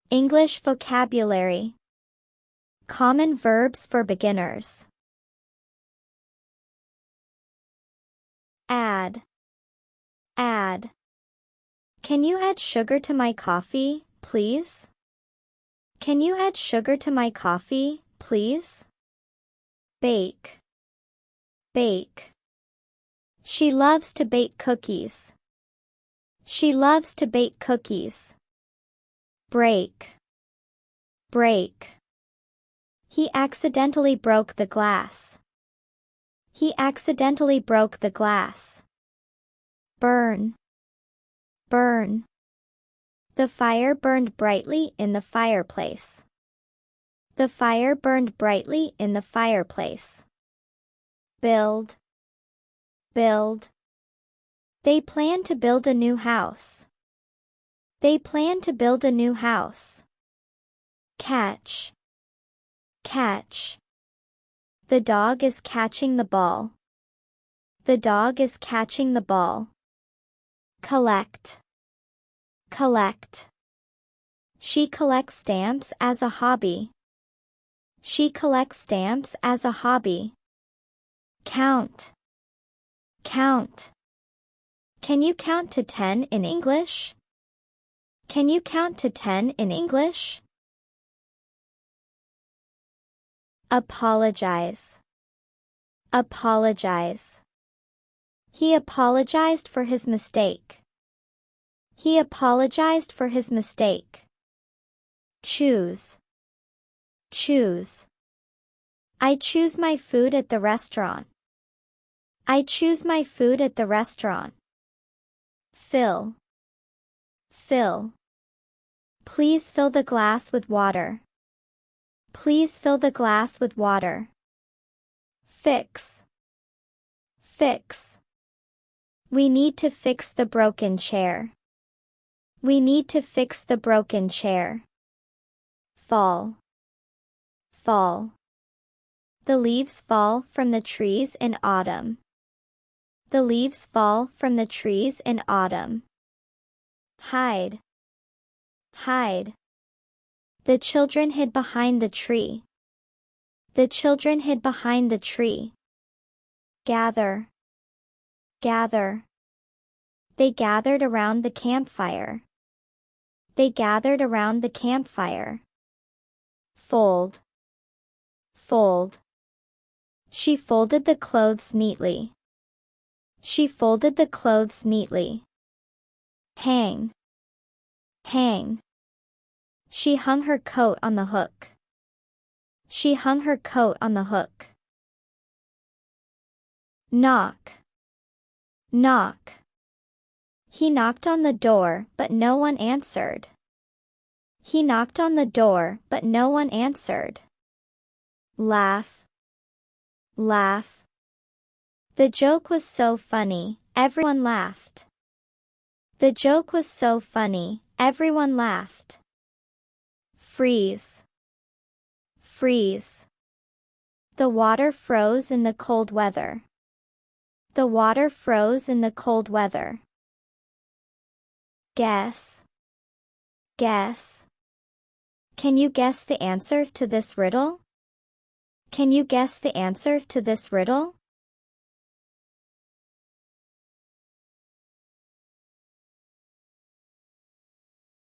English vocabulary. Common verbs for beginners. Add. Add. Can you add sugar to my coffee, please? Can you add sugar to my coffee, please? Bake. Bake. She loves to bake cookies. She loves to bake cookies. Break. Break. He accidentally broke the glass. He accidentally broke the glass. Burn. Burn. The fire burned brightly in the fireplace. The fire burned brightly in the fireplace. Build. Build. They plan to build a new house. They plan to build a new house. Catch. Catch. The dog is catching the ball. The dog is catching the ball. Collect. Collect. She collects stamps as a hobby. She collects stamps as a hobby. Count. Count. Can you count to 10 in English? Can you count to 10 in English? Apologize. Apologize. He apologized for his mistake. He apologized for his mistake. Choose. Choose. I choose my food at the restaurant. I choose my food at the restaurant. Fill. Fill. Please fill the glass with water. Please fill the glass with water. Fix. Fix. We need to fix the broken chair. We need to fix the broken chair. Fall. Fall. The leaves fall from the trees in autumn. The leaves fall from the trees in autumn. Hide. Hide. The children hid behind the tree. The children hid behind the tree. Gather. Gather. They gathered around the campfire. They gathered around the campfire. Fold. Fold. She folded the clothes neatly. She folded the clothes neatly. Hang. Hang. She hung her coat on the hook. She hung her coat on the hook. Knock. Knock. He knocked on the door, but no one answered. He knocked on the door, but no one answered. Laugh. Laugh. The joke was so funny, everyone laughed. The joke was so funny, everyone laughed. Freeze. Freeze. The water froze in the cold weather. The water froze in the cold weather. Guess. Guess. Can you guess the answer to this riddle? Can you guess the answer to this riddle?